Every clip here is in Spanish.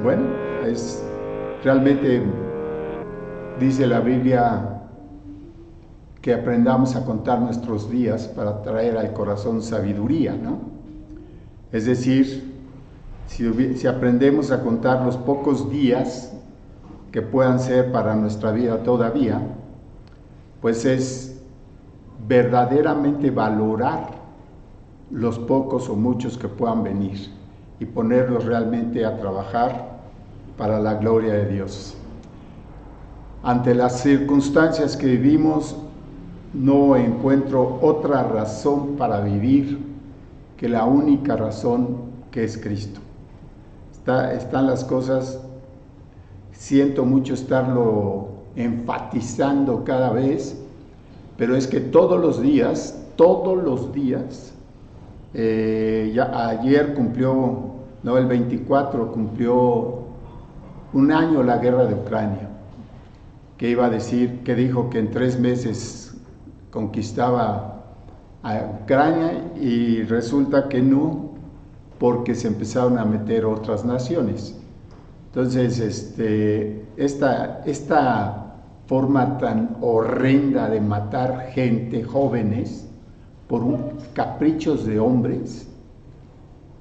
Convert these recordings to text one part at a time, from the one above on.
Bueno, realmente dice la Biblia que aprendamos a contar nuestros días para traer al corazón sabiduría, ¿no? Es decir, si aprendemos a contar los pocos días que puedan ser para nuestra vida todavía, pues es verdaderamente valorar los pocos o muchos que puedan venir y ponerlos realmente a trabajar para la gloria de Dios. Ante las circunstancias que vivimos, no encuentro otra razón para vivir que la única razón que es Cristo. Están las cosas, siento mucho estarlo enfatizando cada vez, pero es que todos los días, ya ayer el 24 cumplió un año la guerra de Ucrania, que dijo que en 3 meses conquistaba a Ucrania, y resulta que no, porque se empezaron a meter otras naciones. Entonces, esta forma tan horrenda de matar gente, jóvenes, por caprichos de hombres,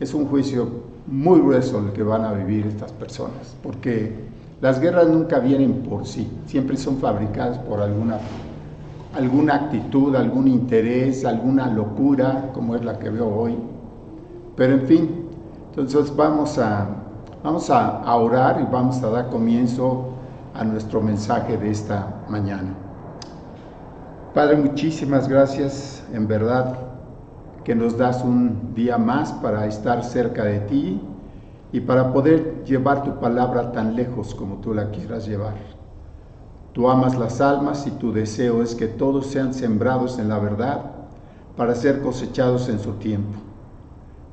es un juicio muy grueso el que van a vivir estas personas, porque las guerras nunca vienen por sí, siempre son fabricadas por alguna actitud, algún interés, alguna locura, como es la que veo hoy. Pero en fin, entonces vamos a orar y vamos a dar comienzo a nuestro mensaje de esta mañana. Padre, muchísimas gracias, en verdad, que nos das un día más para estar cerca de ti y para poder llevar tu palabra tan lejos como tú la quieras llevar. Tú amas las almas y tu deseo es que todos sean sembrados en la verdad para ser cosechados en su tiempo.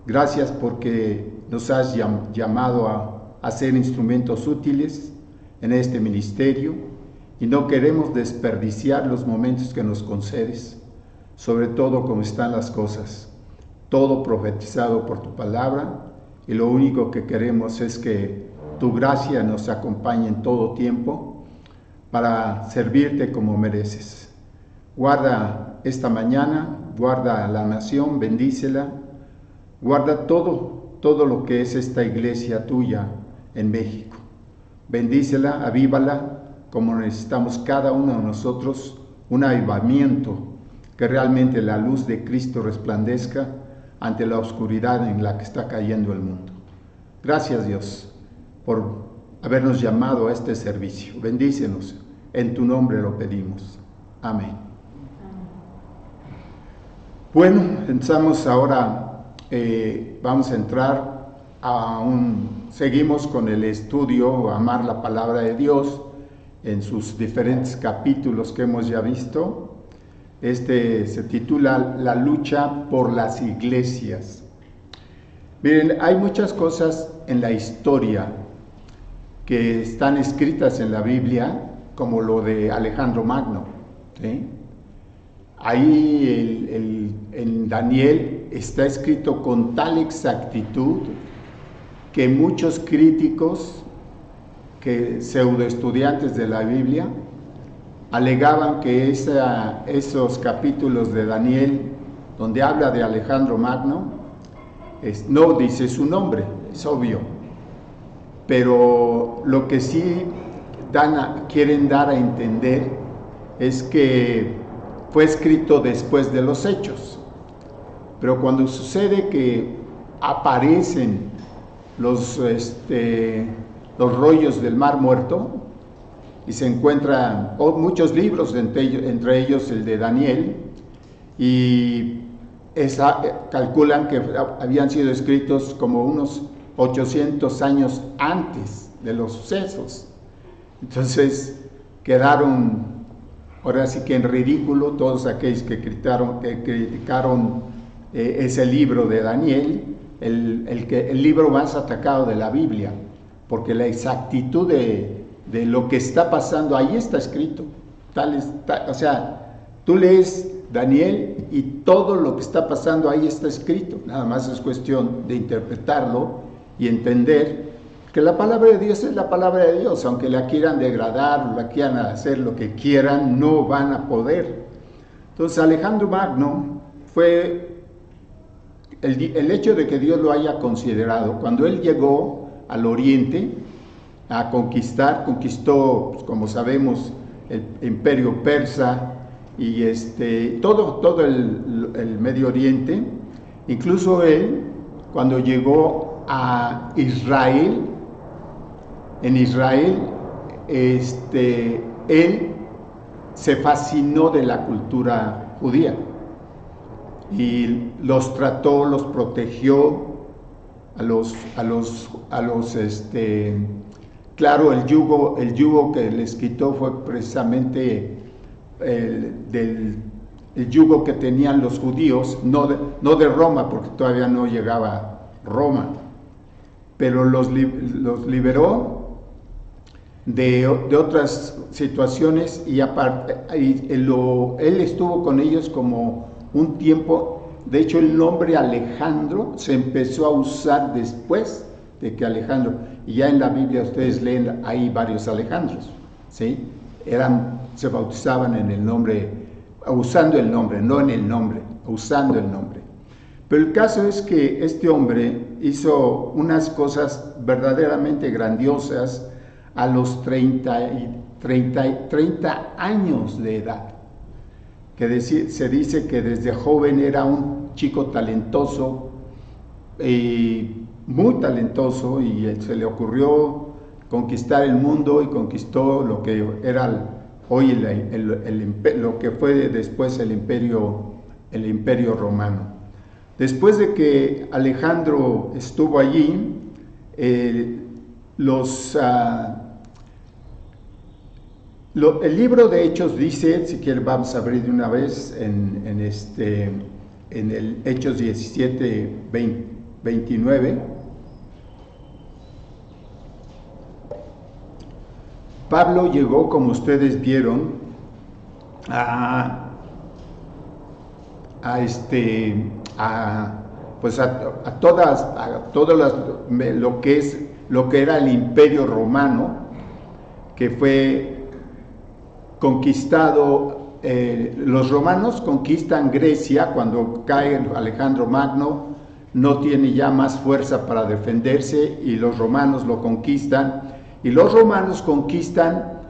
Gracias porque nos has llamado a ser instrumentos útiles en este ministerio y no queremos desperdiciar los momentos que nos concedes, sobre todo como están las cosas, todo profetizado por tu palabra, y lo único que queremos es que tu gracia nos acompañe en todo tiempo para servirte como mereces. Guarda esta mañana, guarda a la nación, bendícela, guarda todo lo que es esta iglesia tuya en México. Bendícela, avívala, como necesitamos cada uno de nosotros, un avivamiento, que realmente la luz de Cristo resplandezca ante la oscuridad en la que está cayendo el mundo. Gracias, Dios, por habernos llamado a este servicio. Bueno, pensamos ahora, vamos a entrar seguimos con el estudio, amar la palabra de Dios, en sus diferentes capítulos que hemos ya visto. Este se titula La lucha por las iglesias. Miren, hay muchas cosas en la historia que están escritas en la Biblia, como lo de Alejandro Magno, ¿sí? Ahí en Daniel está escrito con tal exactitud que muchos críticos, que pseudoestudiantes de la Biblia, alegaban que esos capítulos de Daniel, donde habla de Alejandro Magno, no dice su nombre, es obvio, pero lo que sí quieren dar a entender es que fue escrito después de los hechos. Pero cuando sucede que aparecen los rollos del Mar Muerto y se encuentran muchos libros, entre ellos el de Daniel, y calculan que habían sido escritos como unos 800 años antes de los sucesos. Entonces quedaron ahora sí que en ridículo todos aquellos que criticaron ese libro de Daniel, el libro más atacado de la Biblia, porque la exactitud de lo que está pasando ahí está escrito. O sea, tú lees Daniel y todo lo que está pasando ahí está escrito. Nada más es cuestión de interpretarlo y entender que la palabra de Dios es la palabra de Dios. Aunque la quieran degradar, la quieran hacer lo que quieran, no van a poder. Entonces Alejandro Magno fue el hecho de que Dios lo haya considerado. Cuando él llegó al oriente a conquistó, pues, como sabemos, el imperio persa y todo el Medio Oriente. Incluso él, cuando llegó a Israel, en Israel, él se fascinó de la cultura judía y los trató, los protegió claro, el yugo que les quitó fue precisamente el yugo que tenían los judíos, no de Roma, porque todavía no llegaba Roma, pero los liberó de otras situaciones y aparte él estuvo con ellos como un tiempo. De hecho, el nombre Alejandro se empezó a usar después de que Alejandro, y ya en la Biblia ustedes leen, hay varios Alejandros, ¿sí? Se bautizaban en el nombre, usando el nombre, no en el nombre, usando el nombre. Pero el caso es que este hombre hizo unas cosas verdaderamente grandiosas a los 30 años de edad, que se dice que desde joven era un chico talentoso, muy talentoso, y se le ocurrió conquistar el mundo y conquistó lo que era hoy lo que fue después el imperio romano. Después de que Alejandro estuvo allí, el libro de Hechos dice, si quieren vamos a abrir de una vez en el Hechos 17, 29. Pablo llegó, como ustedes vieron, a todas lo que era el Imperio Romano, que fue conquistado. Los romanos conquistan Grecia cuando cae Alejandro Magno, no tiene ya más fuerza para defenderse y los romanos lo conquistan, y los romanos conquistan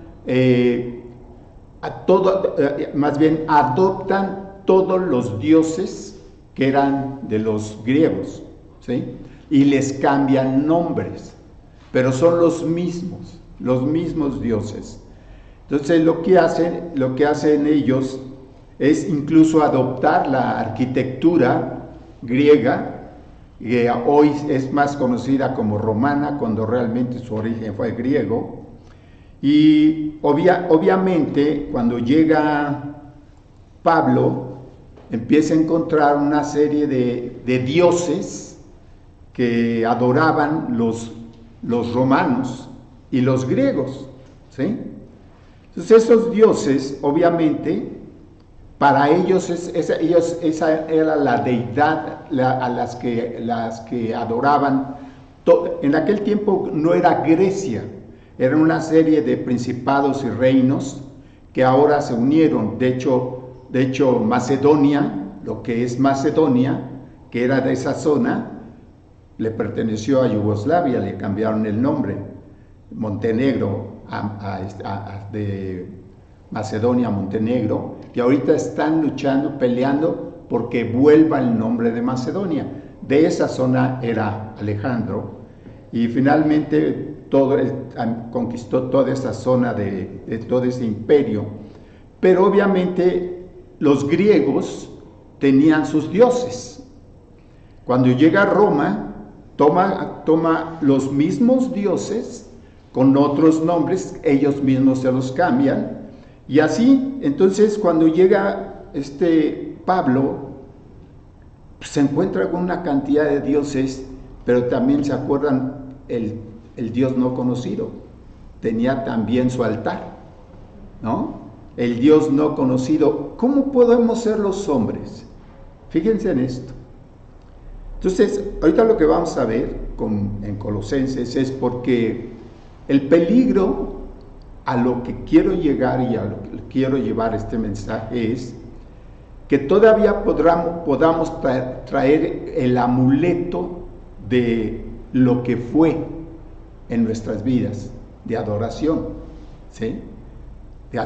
más bien adoptan todos los dioses que eran de los griegos, ¿sí? Y les cambian nombres, pero son los mismos dioses. Entonces lo que hacen ellos es incluso adoptar la arquitectura griega, que hoy es más conocida como romana, cuando realmente su origen fue griego. Y obviamente cuando llega Pablo, empieza a encontrar una serie de dioses que adoraban los romanos y los griegos, ¿sí? Entonces esos dioses, obviamente, para ellos esa era la deidad a las que adoraban. En aquel tiempo no era Grecia, era una serie de principados y reinos que ahora se unieron. De hecho, Macedonia, lo que es Macedonia, que era de esa zona, le perteneció a Yugoslavia, le cambiaron el nombre, Montenegro, de Macedonia a Montenegro, y ahorita están luchando, peleando porque vuelva el nombre de Macedonia. De esa zona era Alejandro, y finalmente conquistó toda esa zona de todo ese imperio. Pero obviamente los griegos tenían sus dioses. Cuando llega a Roma, toma los mismos dioses con otros nombres, ellos mismos se los cambian, y así. Entonces cuando llega Pablo, pues, se encuentra con una cantidad de dioses, pero también se acuerdan el Dios no conocido, tenía también su altar, ¿no? El Dios no conocido. ¿Cómo podemos ser los hombres? Fíjense en esto. Entonces, ahorita lo que vamos a ver en Colosenses es porque el peligro a lo que quiero llegar y a lo que quiero llevar este mensaje es que todavía podamos traer el amuleto de lo que fue en nuestras vidas, de adoración, ¿sí? De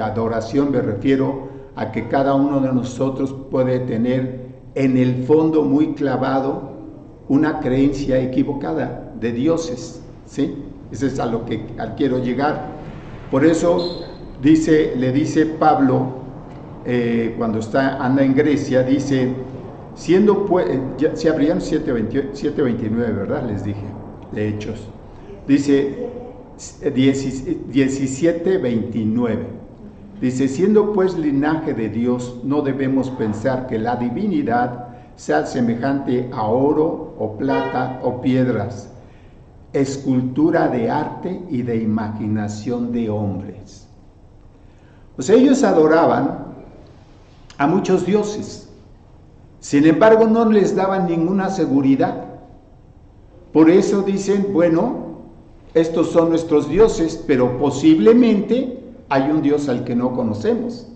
adoración me refiero a que cada uno de nosotros puede tener en el fondo muy clavado una creencia equivocada de dioses, ¿sí? Eso es a lo que quiero llegar. Por eso le dice Pablo, cuando anda en Grecia, dice, siendo pues, se abrían 7:29, ¿verdad? Les dije, de Hechos. Dice 17:29. Dice, siendo pues linaje de Dios, no debemos pensar que la divinidad sea semejante a oro o plata o piedras, escultura de arte y de imaginación de hombres. O sea, ellos adoraban a muchos dioses, sin embargo no les daban ninguna seguridad. Por eso dicen, bueno, estos son nuestros dioses, pero posiblemente hay un Dios al que no conocemos,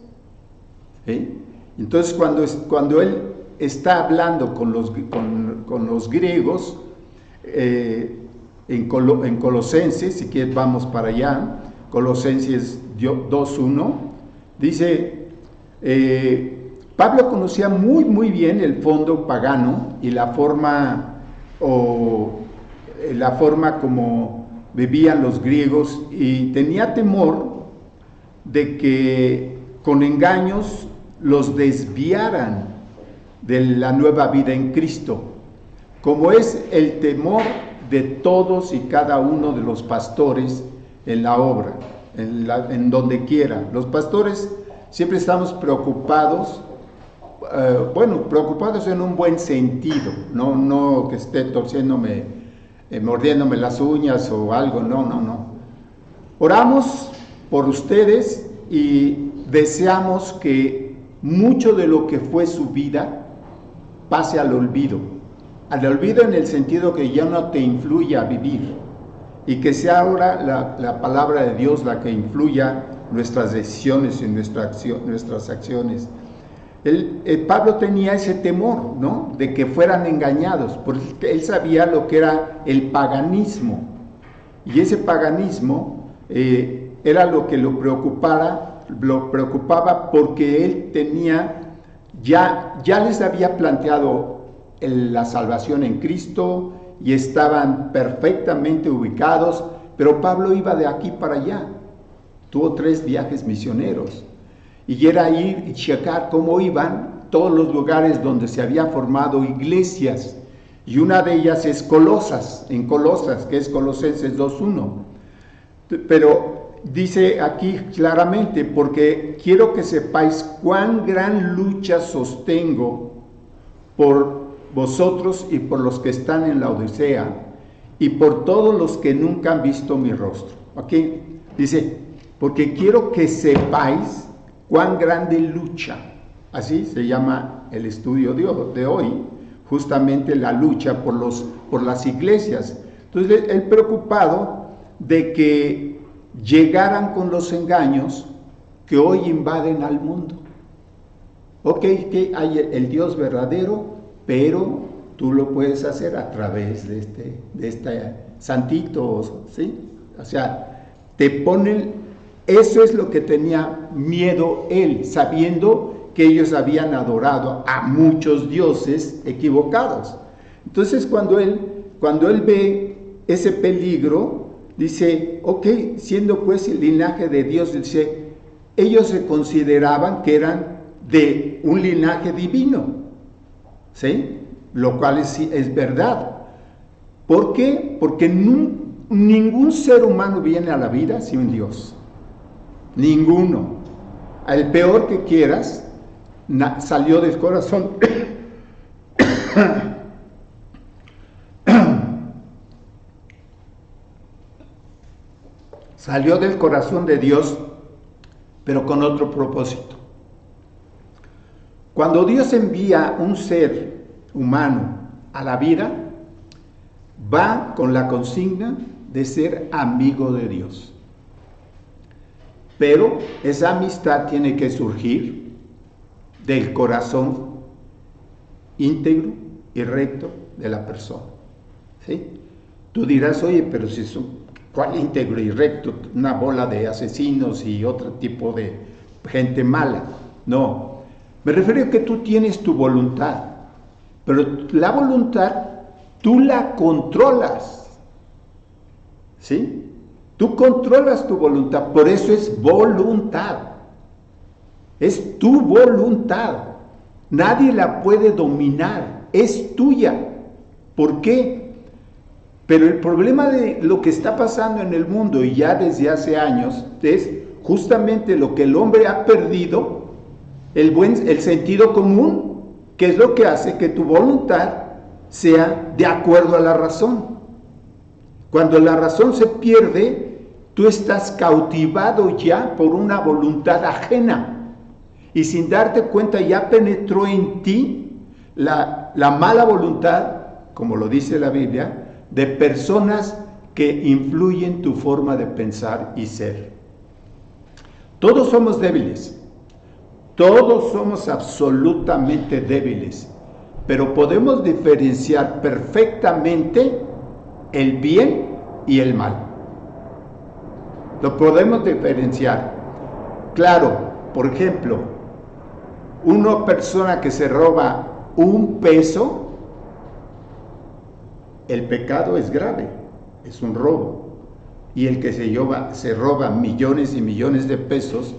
¿sí? Entonces cuando él está hablando con los griegos, en Colosenses, si quieres vamos para allá, Colosenses 2:1, dice, Pablo conocía muy bien el fondo pagano y la forma como vivían los griegos, y tenía temor de que con engaños los desviaran de la nueva vida en Cristo, como es el temor de todos y cada uno de los pastores en la obra, en donde quiera. Los pastores siempre estamos preocupados, preocupados en un buen sentido, no que esté torciéndome, mordiéndome las uñas o algo, no. Oramos por ustedes y deseamos que mucho de lo que fue su vida pase al olvido en el sentido que ya no te influya a vivir, y que sea ahora la palabra de Dios la que influya nuestras decisiones y nuestras acciones. Pablo tenía ese temor, ¿no?, de que fueran engañados, porque él sabía lo que era el paganismo, y ese paganismo era lo que lo preocupaba, porque él ya les había planteado la salvación en Cristo y estaban perfectamente ubicados, pero Pablo iba de aquí para allá, tuvo 3 viajes misioneros, y era ir y checar cómo iban todos los lugares donde se habían formado iglesias, y una de ellas es Colosas, en Colosas, que es Colosenses 2:1. Pero dice aquí claramente, porque quiero que sepáis cuán gran lucha sostengo por vosotros y por los que están en la Odisea, y por todos los que nunca han visto mi rostro. Aquí dice, porque quiero que sepáis cuán grande lucha. Así se llama el estudio de hoy, justamente la lucha por las iglesias. Entonces, él preocupado de que llegaran con los engaños que hoy invaden al mundo. Ok, que hay el Dios verdadero, pero tú lo puedes hacer a través de este santito, ¿sí? O sea, te ponen, eso es lo que tenía miedo él, sabiendo que ellos habían adorado a muchos dioses equivocados. Entonces, cuando él ve ese peligro, dice, ok, siendo pues el linaje de Dios, dice, ellos se consideraban que eran de un linaje divino, ¿sí? Lo cual es verdad. ¿Por qué? Porque ningún ser humano viene a la vida sin Dios. Ninguno. El peor que quieras salió del corazón. Salió del corazón de Dios, pero con otro propósito. Cuando Dios envía un ser humano a la vida, va con la consigna de ser amigo de Dios. Pero esa amistad tiene que surgir del corazón íntegro y recto de la persona, ¿sí? Tú dirás, oye, pero si ¿cuál íntegro y recto? Una bola de asesinos y otro tipo de gente mala. No, me refiero a que tú tienes tu voluntad, pero la voluntad tú la controlas, ¿sí? Tú controlas tu voluntad, por eso es voluntad. Es tu voluntad. Nadie la puede dominar, es tuya. ¿Por qué? Pero el problema de lo que está pasando en el mundo, y ya desde hace años, es justamente lo que el hombre ha perdido, el sentido común, que es lo que hace que tu voluntad sea de acuerdo a la razón. Cuando la razón se pierde, tú estás cautivado ya por una voluntad ajena, y sin darte cuenta ya penetró en ti la mala voluntad, como lo dice la Biblia, de personas que influyen tu forma de pensar y ser. Todos somos débiles, todos somos absolutamente débiles, pero podemos diferenciar perfectamente el bien y el mal. Lo podemos diferenciar. Claro, por ejemplo, una persona que se roba un peso, el pecado es grave, es un robo. Y el que se roba millones y millones de pesos,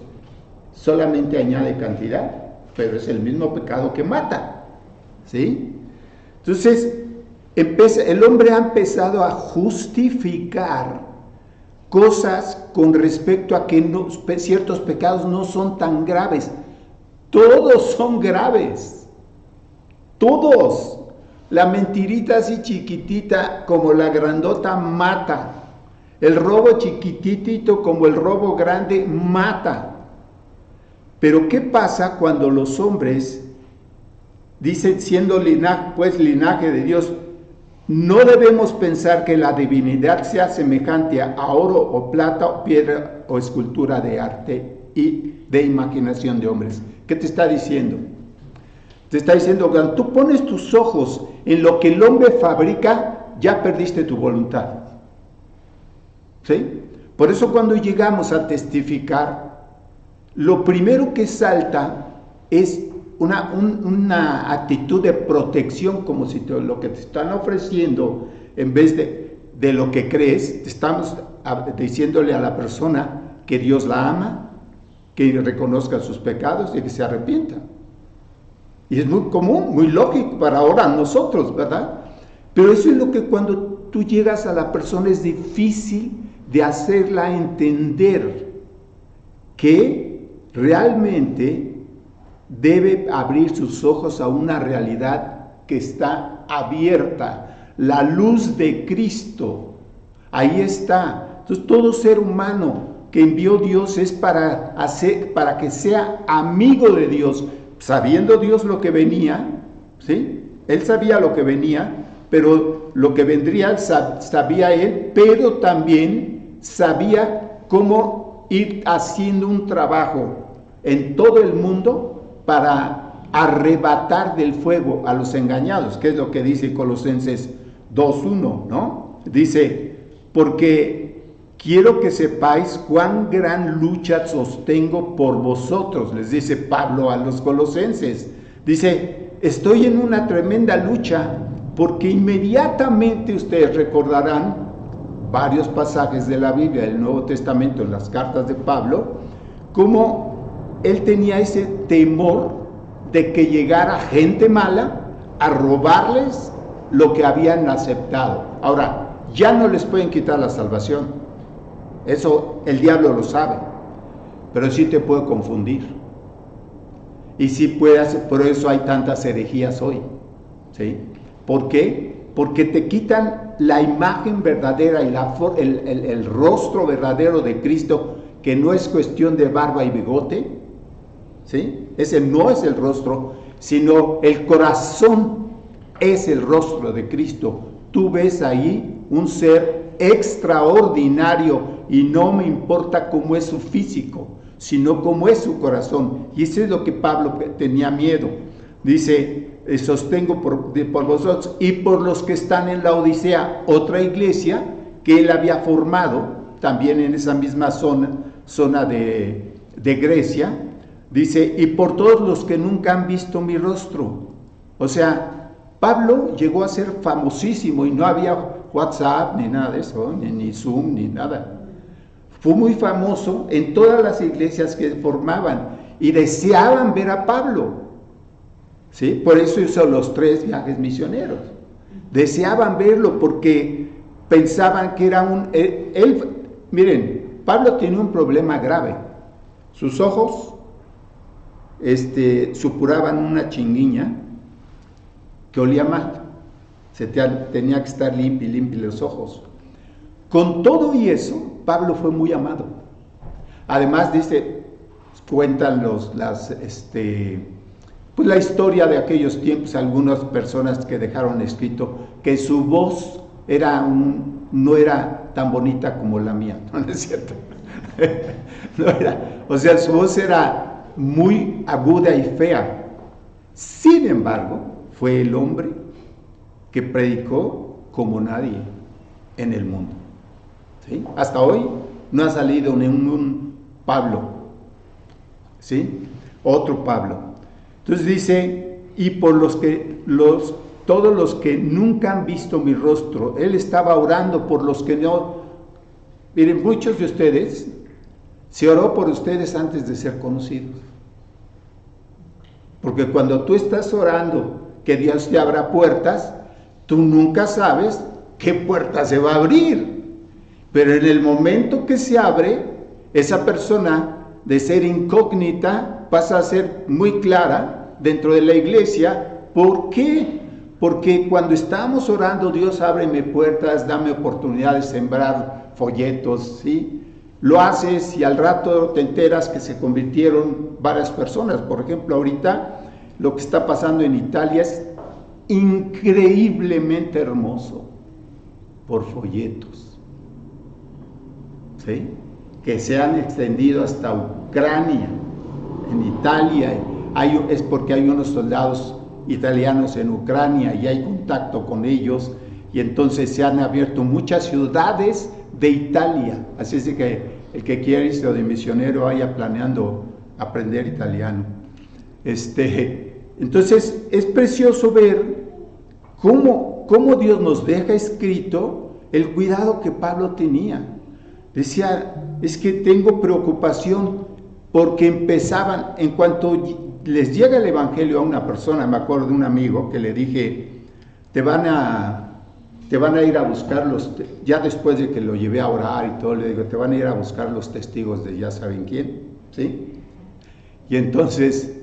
solamente añade cantidad, pero es el mismo pecado que mata, ¿sí? Entonces, el hombre ha empezado a justificar cosas con respecto a que ciertos pecados no son tan graves. Todos son graves, todos. La mentirita así chiquitita como la grandota mata. El robo chiquitito como el robo grande mata. Pero ¿qué pasa cuando los hombres dicen, siendo linaje de Dios, no debemos pensar que la divinidad sea semejante a oro o plata o piedra o escultura de arte y de imaginación de hombres? ¿Qué te está diciendo? Te está diciendo, cuando tú pones tus ojos en lo que el hombre fabrica, ya perdiste tu voluntad. ¿Sí? Por eso cuando llegamos a testificar, lo primero que salta es una actitud de protección, como si lo que te están ofreciendo, en vez de lo que crees, te estamos diciéndole a la persona que Dios la ama, que reconozca sus pecados y que se arrepienta. Y es muy común, muy lógico para ahora nosotros, ¿verdad? Pero eso es lo que cuando tú llegas a la persona es difícil de hacerla entender que realmente debe abrir sus ojos a una realidad que está abierta, la luz de Cristo, ahí está. Entonces todo ser humano que envió Dios es para que sea amigo de Dios, sabiendo Dios lo que venía, ¿sí? Él sabía lo que venía, pero lo que vendría sabía él, pero también sabía cómo ir haciendo un trabajo en todo el mundo para arrebatar del fuego a los engañados, que es lo que dice Colosenses 2:1, ¿no? Dice, porque quiero que sepáis cuán gran lucha sostengo por vosotros, les dice Pablo a los colosenses. Dice, estoy en una tremenda lucha, porque inmediatamente ustedes recordarán varios pasajes de la Biblia, del Nuevo Testamento, en las cartas de Pablo, cómo él tenía ese temor de que llegara gente mala a robarles lo que habían aceptado. Ahora, ya no les pueden quitar la salvación, eso el diablo lo sabe, pero sí te puede confundir. Y sí puede hacer, por eso hay tantas herejías hoy, ¿sí? ¿Por qué? Porque te quitan la imagen verdadera y el rostro verdadero de Cristo, que no es cuestión de barba y bigote, ¿sí? Ese no es el rostro, sino el corazón es el rostro de Cristo. Tú ves ahí un ser extraordinario y no me importa cómo es su físico, sino cómo es su corazón. Y eso es lo que Pablo tenía miedo. Dice, sostengo por vosotros y por los que están en la Odisea, otra iglesia que él había formado también en esa misma zona de Grecia. Dice, y por todos los que nunca han visto mi rostro. O sea, Pablo llegó a ser famosísimo y no había WhatsApp ni nada de eso, ni Zoom ni nada. Fue muy famoso en todas las iglesias que formaban y deseaban ver a Pablo, ¿sí? Por eso hizo los 3 viajes misioneros. Deseaban verlo porque pensaban que era miren, Pablo tenía un problema grave. Sus ojos supuraban una chinguiña que olía mal. Tenía que estar limpio los ojos. Con todo y eso, Pablo fue muy amado. Además, cuentan pues la historia de aquellos tiempos, algunas personas que dejaron escrito que su voz no era tan bonita como la mía, ¿no es cierto? No era, o sea, su voz era muy aguda y fea. Sin embargo, fue el hombre que predicó como nadie en el mundo, ¿sí? Hasta hoy no ha salido ningún Pablo, ¿sí? Otro Pablo. Entonces dice, y por todos los que nunca han visto mi rostro. Él estaba orando por los que no. Miren, muchos de ustedes, se oró por ustedes antes de ser conocidos. Porque cuando tú estás orando que Dios te abra puertas, tú nunca sabes qué puerta se va a abrir. Pero en el momento que se abre, esa persona, de ser incógnita, pasa a ser muy clara dentro de la iglesia. ¿Por qué? Porque cuando estamos orando, Dios ábreme puertas, dame oportunidad de sembrar folletos, ¿sí? Lo haces y al rato te enteras que se convirtieron varias personas. Por ejemplo, ahorita lo que está pasando en Italia es increíblemente hermoso por folletos, ¿sí? Que se han extendido hasta Ucrania. En Italia es porque hay unos soldados italianos en Ucrania y hay contacto con ellos, y entonces se han abierto muchas ciudades de Italia. Así es que el que quiera irse de misionero vaya planeando aprender italiano. Entonces es precioso ver cómo Dios nos deja escrito el cuidado que Pablo tenía. Decía, es que tengo preocupación porque empezaban, en cuanto les llega el evangelio a una persona, me acuerdo de un amigo que le dije, te van a ir a buscar ya después de que lo llevé a orar y todo, le digo, te van a ir a buscar los testigos de ya saben quién, ¿sí? Y entonces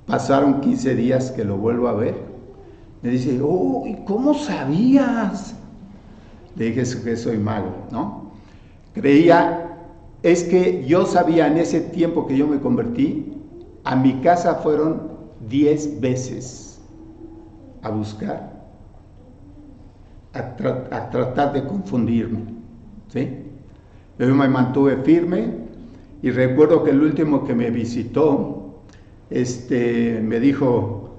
pasaron 15 días que lo vuelvo a ver, me dice, oh, ¿y cómo sabías? Le dije, es que soy malo, ¿no? Es que yo sabía en ese tiempo que yo me convertí, a mi casa fueron 10 veces a buscar, a tratar de confundirme, ¿sí? Yo me mantuve firme y recuerdo que el último que me visitó, me dijo,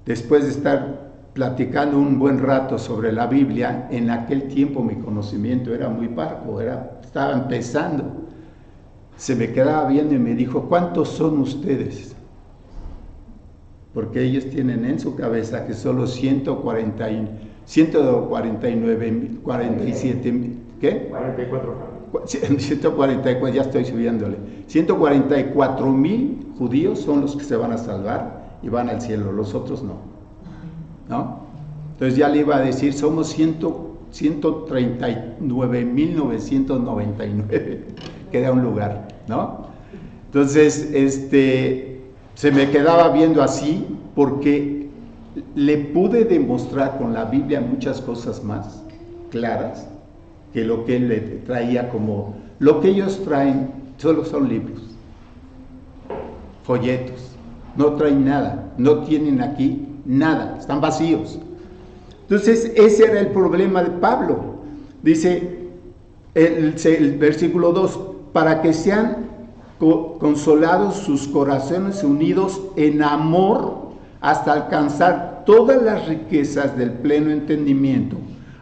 después de estar platicando un buen rato sobre la Biblia, en aquel tiempo mi conocimiento era muy parco, estaba empezando, se me quedaba viendo y me dijo, ¿cuántos son ustedes? Porque ellos tienen en su cabeza que solo 147, ¿qué? 44. 144, ya estoy subiéndole. 144,000 judíos son los que se van a salvar y van al cielo, los otros no. ¿No? Entonces ya le iba a decir, somos 139,999, queda un lugar, ¿no? Entonces, se me quedaba viendo así porque le pude demostrar con la Biblia muchas cosas más claras que lo que él le traía como... Lo que ellos traen solo son libros, folletos, no traen nada, no tienen aquí nada, están vacíos. Entonces ese era el problema de Pablo. Dice el versículo 2, para que sean consolados sus corazones unidos en amor hasta alcanzar todas las riquezas del pleno entendimiento,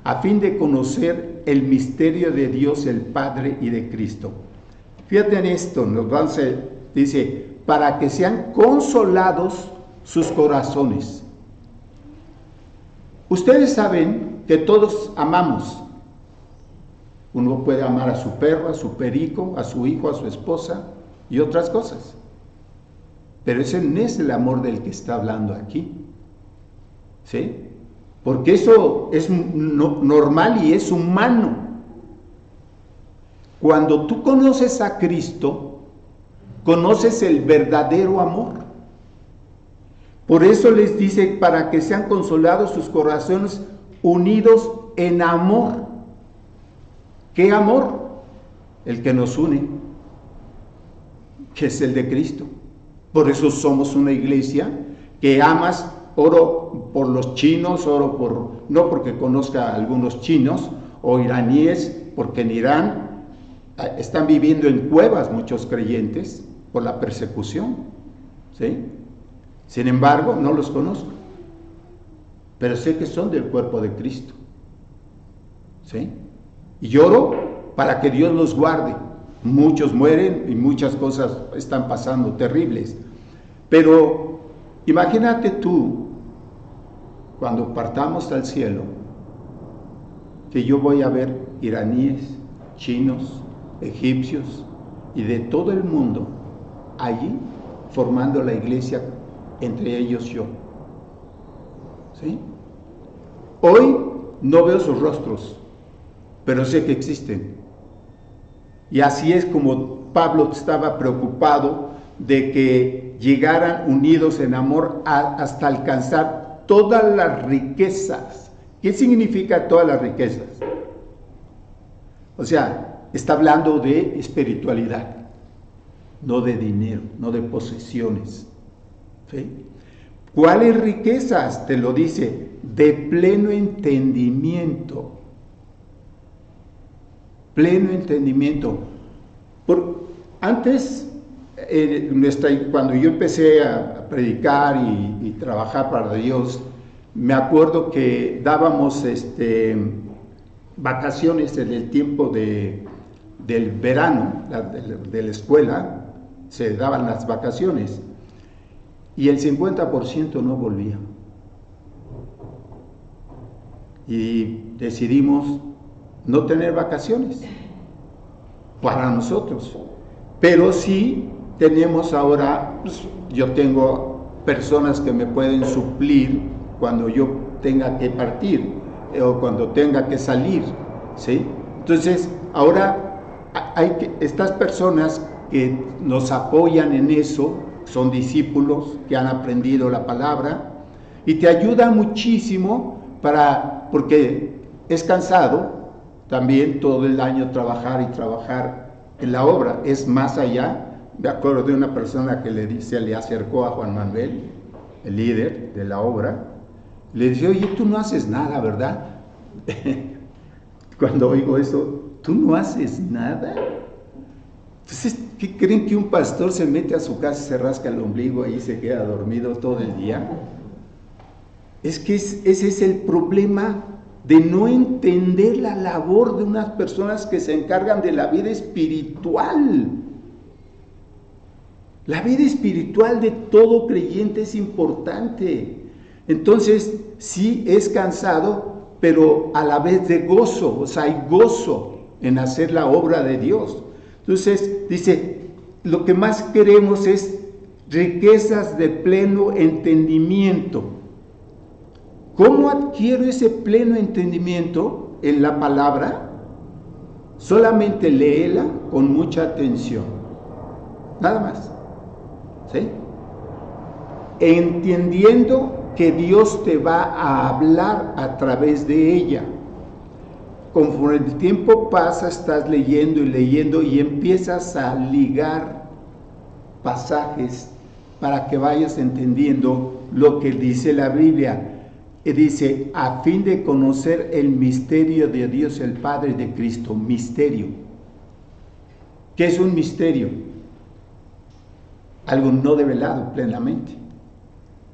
a fin de conocer el misterio de Dios el Padre y de Cristo. Fíjate en esto, dice, para que sean consolados sus corazones. Ustedes saben que todos amamos. Uno puede amar a su perro, a su perico, a su hijo, a su esposa y otras cosas. Pero ese no es el amor del que está hablando aquí. ¿Sí? Porque eso es normal y es humano. Cuando tú conoces a Cristo, conoces el verdadero amor. Por eso les dice, para que sean consolados sus corazones unidos en amor. ¿Qué amor? El que nos une, que es el de Cristo. Por eso somos una iglesia que amas. Oro por los chinos, no porque conozca a algunos chinos o iraníes, porque en Irán están viviendo en cuevas muchos creyentes por la persecución, ¿sí? Sin embargo, no los conozco, pero sé que son del cuerpo de Cristo, ¿sí? Y oro para que Dios los guarde. Muchos mueren y muchas cosas están pasando terribles, pero imagínate tú, cuando partamos al cielo, que yo voy a ver iraníes, chinos, egipcios y de todo el mundo allí formando la iglesia, entre ellos yo. ¿Sí? Hoy no veo sus rostros, pero sé que existen. Y así es como Pablo estaba preocupado de que llegaran unidos en amor hasta alcanzar todas las riquezas. ¿Qué significa todas las riquezas? O sea, está hablando de espiritualidad, no de dinero, no de posesiones. ¿Sí? ¿Cuáles riquezas? Te lo dice, de pleno entendimiento. Pleno entendimiento. Antes, cuando yo empecé a predicar y trabajar para Dios, me acuerdo que dábamos vacaciones en el tiempo del verano, de la escuela, se daban las vacaciones y el 50% no volvía. Y decidimos no tener vacaciones para nosotros, pero sí tenemos ahora, pues, yo tengo personas que me pueden suplir cuando yo tenga que partir o cuando tenga que salir, ¿sí? Entonces, ahora estas personas que nos apoyan en eso, son discípulos que han aprendido la palabra y te ayuda muchísimo porque es cansado también todo el año trabajar y trabajar en la obra, es más allá. Me acuerdo de una persona que le acercó a Juan Manuel, el líder de la obra, le dice: oye, tú no haces nada, ¿verdad? Cuando oigo eso, ¿tú no haces nada? Entonces, ¿qué creen que un pastor se mete a su casa, se rasca el ombligo y se queda dormido todo el día? Es que ese es el problema de no entender la labor de unas personas que se encargan de la vida espiritual. La vida espiritual de todo creyente es importante. Entonces, sí es cansado, pero a la vez de gozo, o sea, hay gozo en hacer la obra de Dios. Entonces, dice, lo que más queremos es riquezas de pleno entendimiento. ¿Cómo adquiero ese pleno entendimiento en la palabra? Solamente léela con mucha atención. Nada más. ¿Sí? Entendiendo que Dios te va a hablar a través de ella. Conforme el tiempo pasa, estás leyendo y empiezas a ligar pasajes para que vayas entendiendo lo que dice la Biblia. Y dice, a fin de conocer el misterio de Dios el Padre de Cristo. Misterio. ¿Qué es un misterio? Algo no develado plenamente.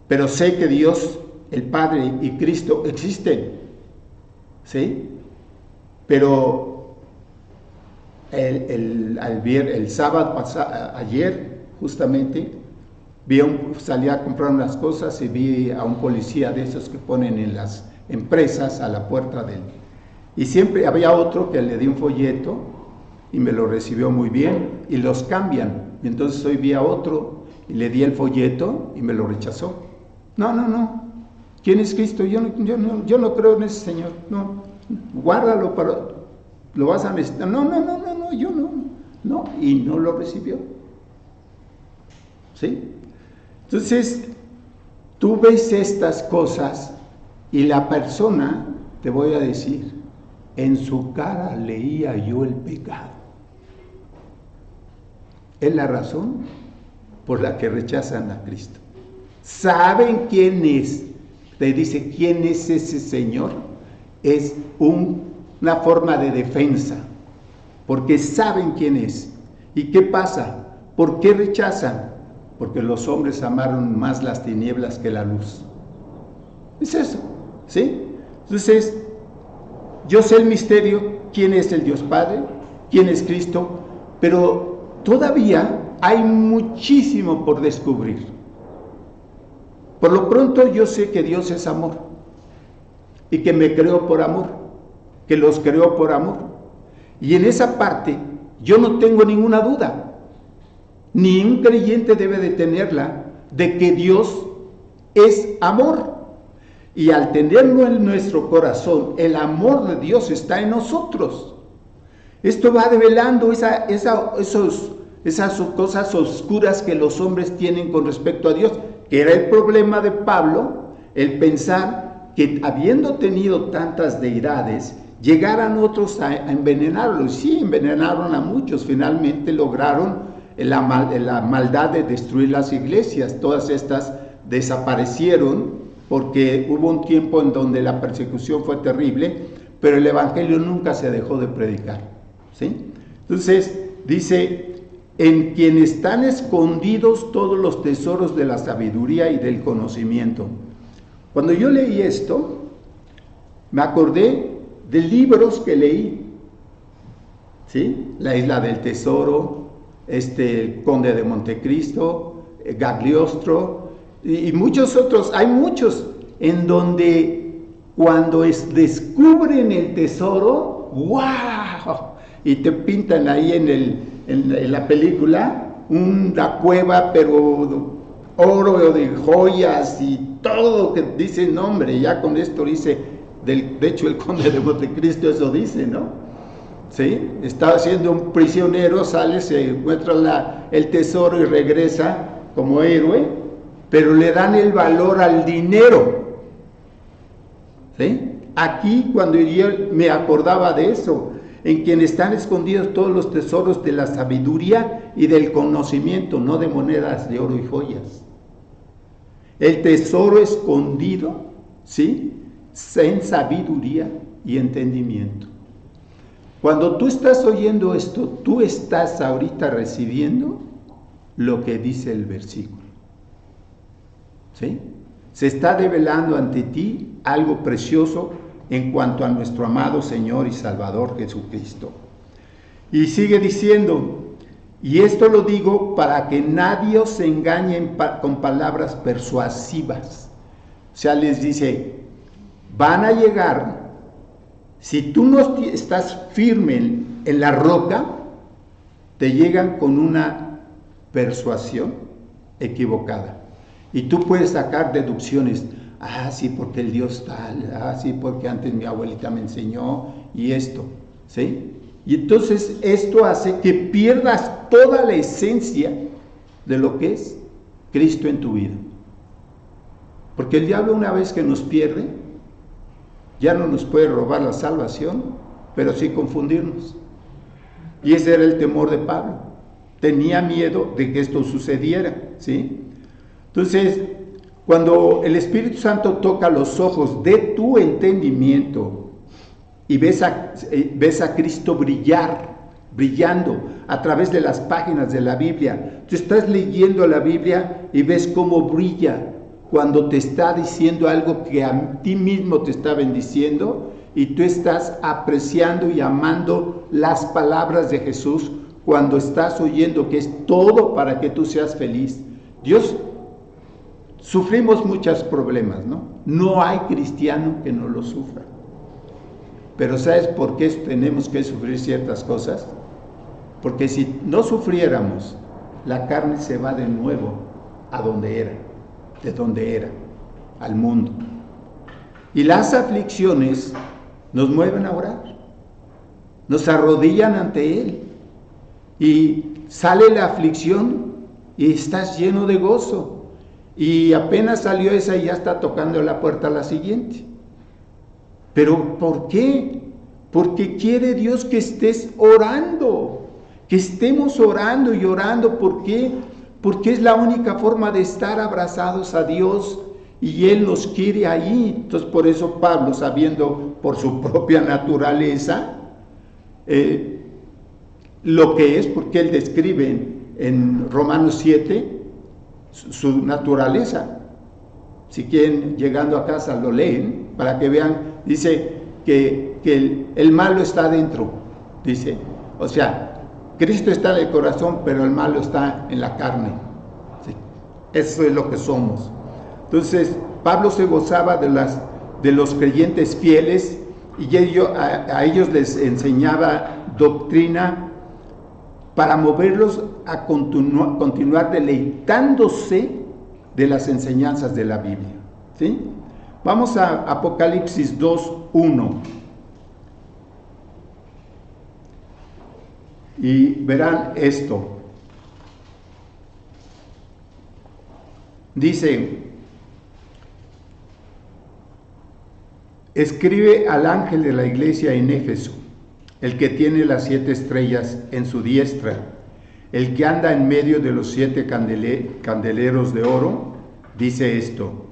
Pero sé que Dios, el Padre y Cristo existen. ¿Sí? Pero el sábado ayer, justamente, salí a comprar unas cosas y vi a un policía de esos que ponen en las empresas a la puerta del... Y siempre había otro que le di un folleto y me lo recibió muy bien y los cambian. Y entonces hoy vi a otro y le di el folleto y me lo rechazó. No. ¿Quién es Cristo? Yo no creo en ese Señor. No, guárdalo lo vas a necesitar. No, yo no. No, y no lo recibió. ¿Sí? Entonces, tú ves estas cosas y la persona, te voy a decir, en su cara leía yo el pecado. Es la razón por la que rechazan a Cristo. ¿Saben quién es? Te dice, ¿quién es ese Señor? Es una forma de defensa, porque saben quién es. ¿Y qué pasa? ¿Por qué rechazan? Porque los hombres amaron más las tinieblas que la luz. Es eso, ¿sí? Entonces, yo sé el misterio, quién es el Dios Padre, quién es Cristo, pero todavía hay muchísimo por descubrir. Por lo pronto yo sé que Dios es amor y que me creó por amor, que los creó por amor. Y en esa parte yo no tengo ninguna duda. Ni un creyente debe de tenerla, de que Dios es amor. Y al tenerlo en nuestro corazón, el amor de Dios está en nosotros. Esto va develando esas cosas oscuras que los hombres tienen con respecto a Dios, que era el problema de Pablo, el pensar que habiendo tenido tantas deidades, llegaran otros a envenenarlo. Y sí, envenenaron a muchos, finalmente lograron la maldad de destruir las iglesias. Todas estas desaparecieron porque hubo un tiempo en donde la persecución fue terrible, pero el evangelio nunca se dejó de predicar, ¿sí? Entonces dice, en quien están escondidos todos los tesoros de la sabiduría y del conocimiento. Cuando yo leí esto, me acordé de libros que leí, ¿sí? La Isla del Tesoro, el Conde de Montecristo, Gagliostro y muchos otros. Hay muchos en donde cuando descubren el tesoro, ¡wow! Y te pintan ahí en la película una cueva, pero oro de joyas y todo que dice nombre, ya con esto dice, de hecho el conde de Montecristo eso dice, ¿no? ¿Sí? Estaba siendo un prisionero, sale, se encuentra el tesoro y regresa como héroe, pero le dan el valor al dinero. ¿Sí? Aquí cuando yo me acordaba de eso, en quien están escondidos todos los tesoros de la sabiduría y del conocimiento, no de monedas de oro y joyas. El tesoro escondido, ¿sí?, en sabiduría y entendimiento. Cuando tú estás oyendo esto, tú estás ahorita recibiendo lo que dice el versículo. ¿Sí? Se está develando ante ti algo precioso en cuanto a nuestro amado Señor y Salvador Jesucristo. Y sigue diciendo, y esto lo digo para que nadie os engañe con palabras persuasivas. O sea, les dice, van a llegar, si tú no estás firme en la roca, te llegan con una persuasión equivocada. Y tú puedes sacar deducciones. Ah, sí, porque el Dios tal. Ah, sí, porque antes mi abuelita me enseñó. Y esto, ¿sí? Y entonces esto hace que pierdas toda la esencia de lo que es Cristo en tu vida. Porque el diablo, una vez que nos pierde, ya no nos puede robar la salvación, pero sí confundirnos. Y ese era el temor de Pablo. Tenía miedo de que esto sucediera, ¿sí? Entonces, cuando el Espíritu Santo toca los ojos de tu entendimiento y ves a Cristo brillando a través de las páginas de la Biblia, tú estás leyendo la Biblia y ves cómo brilla cuando te está diciendo algo que a ti mismo te está bendiciendo y tú estás apreciando y amando las palabras de Jesús cuando estás oyendo que es todo para que tú seas feliz. Dios, sufrimos muchos problemas, ¿no? No hay cristiano que no lo sufra. Pero ¿sabes por qué tenemos que sufrir ciertas cosas? Porque si no sufriéramos, la carne se va de nuevo a donde era, de donde era, al mundo. Y las aflicciones nos mueven a orar, nos arrodillan ante Él. Y sale la aflicción y estás lleno de gozo. Y apenas salió esa y ya está tocando la puerta a la siguiente. ¿Pero por qué? Porque quiere Dios que estés orando, que estemos orando y orando. ¿Por qué? Porque es la única forma de estar abrazados a Dios y Él nos quiere ahí. Entonces por eso Pablo, sabiendo por su propia naturaleza lo que es, porque él describe en Romanos 7 su naturaleza. Si quieren, llegando a casa lo leen para que vean. Dice que el malo está dentro, dice, o sea, Cristo está en el corazón, pero el malo está en la carne. ¿Sí? Eso es lo que somos. Entonces Pablo se gozaba de los creyentes fieles y a ellos les enseñaba doctrina para moverlos a continuar deleitándose de las enseñanzas de la Biblia. ¿Sí? Vamos a Apocalipsis 2:1. Y verán esto. Dice, escribe al ángel de la iglesia en Éfeso, el que tiene las 7 estrellas en su diestra, el que anda en medio de los 7 candeleros de oro, dice esto: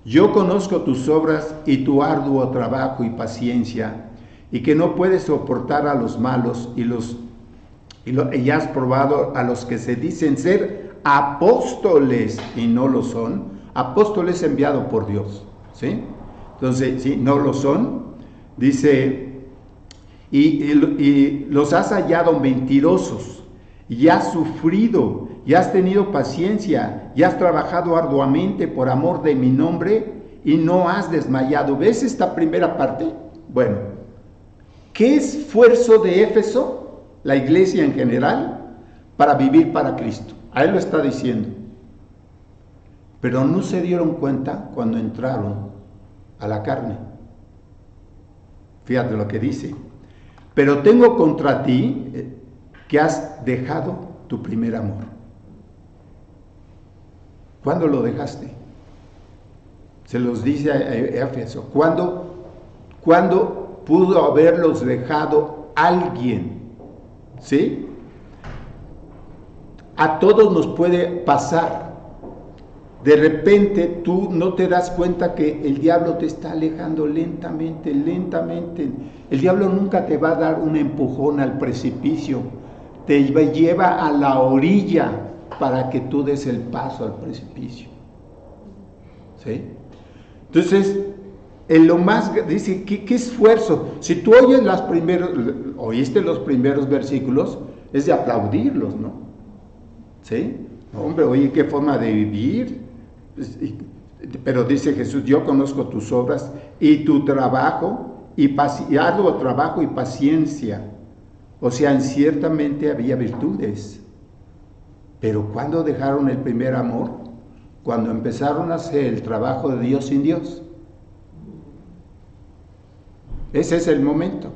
yo conozco tus obras y tu arduo trabajo y paciencia, y que no puedes soportar a los malos, y has probado a los que se dicen ser apóstoles y no lo son. Apóstoles enviado por Dios, ¿sí? Entonces, sí, no lo son. Dice, y los has hallado mentirosos, y has sufrido, y has tenido paciencia, y has trabajado arduamente por amor de mi nombre, y no has desmayado. ¿Ves esta primera parte? Bueno, ¿qué esfuerzo de Éfeso, la iglesia en general, para vivir para Cristo. A él lo está diciendo. Pero no se dieron cuenta cuando entraron a la carne. Fíjate lo que dice. Pero tengo contra ti que has dejado tu primer amor. ¿Cuándo lo dejaste? Se los dice a Éfeso. ¿Cuándo pudo haberlos dejado alguien? ¿Sí? A todos nos puede pasar. De repente tú no te das cuenta que el diablo te está alejando lentamente, lentamente. El diablo nunca te va a dar un empujón al precipicio. Te lleva a la orilla para que tú des el paso al precipicio. ¿Sí? Entonces, en lo más, dice, ¿qué esfuerzo? Si tú oíste los primeros versículos, es de aplaudirlos, ¿no? ¿Sí? Hombre, oye, qué forma de vivir. Pero dice Jesús, yo conozco tus obras y tu trabajo, y arduo trabajo y paciencia. O sea, ciertamente había virtudes. Pero ¿cuándo dejaron el primer amor? Cuando empezaron a hacer el trabajo de Dios sin Dios. Ese es el momento.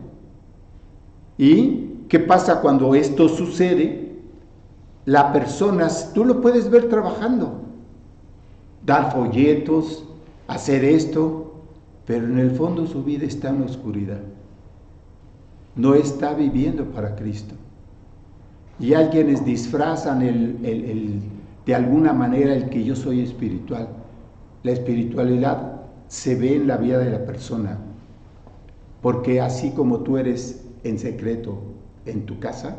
¿Y qué pasa cuando esto sucede? La persona, tú lo puedes ver trabajando, dar folletos, hacer esto, pero en el fondo su vida está en la oscuridad. No está viviendo para Cristo. Y hay quienes disfrazan de alguna manera el que yo soy espiritual. La espiritualidad se ve en la vida de la persona, porque así como tú eres en secreto en tu casa,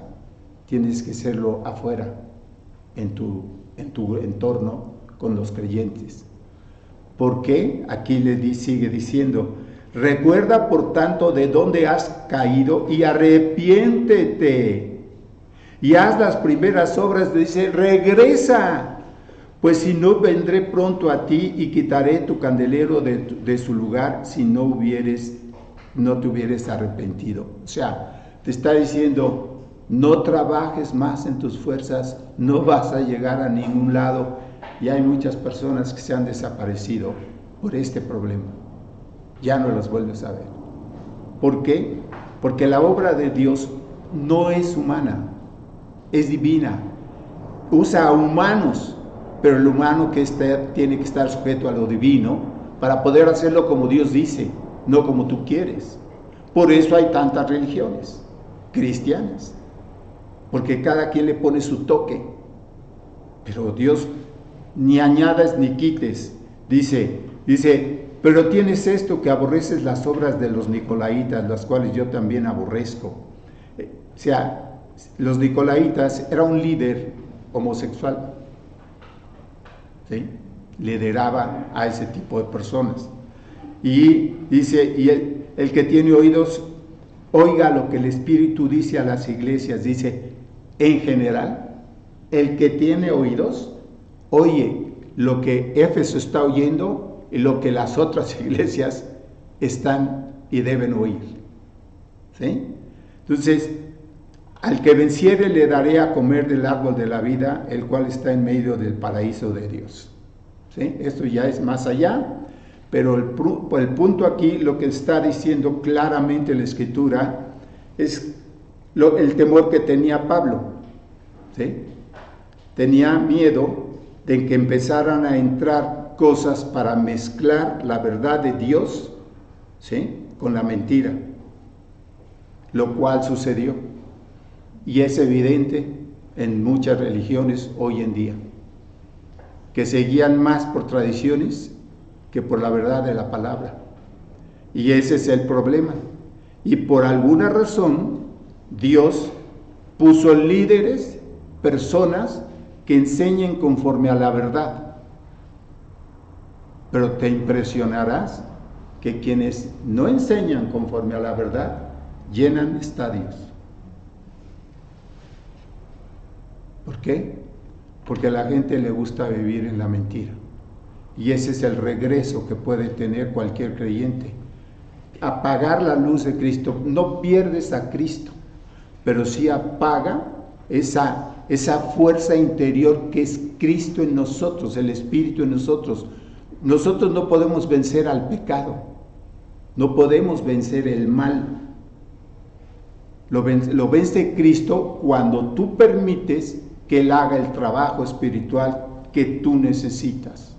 tienes que serlo afuera, en tu entorno con los creyentes. ¿Por qué? Aquí sigue diciendo, recuerda por tanto de dónde has caído y arrepiéntete. Y haz las primeras obras, dice, regresa, pues si no vendré pronto a ti y quitaré tu candelero de su lugar si no te hubieres arrepentido. O sea, te está diciendo, no trabajes más en tus fuerzas, no vas a llegar a ningún lado. Y hay muchas personas que se han desaparecido por este problema. Ya no las vuelves a ver. ¿Por qué? Porque la obra de Dios no es humana, es divina. Usa a humanos, pero el humano tiene que estar sujeto a lo divino para poder hacerlo como Dios dice, no como tú quieres. Por eso hay tantas religiones cristianas, porque cada quien le pone su toque. Pero Dios ni añadas ni quites. Dice, pero tienes esto, que aborreces las obras de los nicolaitas, las cuales yo también aborrezco. O sea, los nicolaitas era un líder homosexual, ¿sí? Lideraba a ese tipo de personas. Y dice, y el que tiene oídos, oiga lo que el Espíritu dice a las iglesias. Dice, en general, el que tiene oídos, oye lo que Éfeso está oyendo y lo que las otras iglesias están y deben oír. ¿Sí? Entonces, al que venciere le daré a comer del árbol de la vida, el cual está en medio del paraíso de Dios. ¿Sí? Esto ya es más allá, pero el punto aquí, lo que está diciendo claramente la Escritura, es el temor que tenía Pablo. ¿Sí? Tenía miedo de que empezaran a entrar cosas para mezclar la verdad de Dios, ¿sí?, con la mentira, lo cual sucedió. Y es evidente en muchas religiones hoy en día, que se guían más por tradiciones que por la verdad de la palabra. Y ese es el problema. Y por alguna razón, Dios puso líderes, personas que enseñen conforme a la verdad. Pero te impresionarás que quienes no enseñan conforme a la verdad llenan estadios. ¿Por qué? Porque a la gente le gusta vivir en la mentira. Y ese es el regreso que puede tener cualquier creyente. Apagar la luz de Cristo. No pierdes a Cristo, pero sí apaga esa esa fuerza interior que es Cristo en nosotros, el Espíritu en nosotros. Nosotros no podemos vencer al pecado, no podemos vencer el mal. Lo vence Cristo cuando tú permites que Él haga el trabajo espiritual que tú necesitas.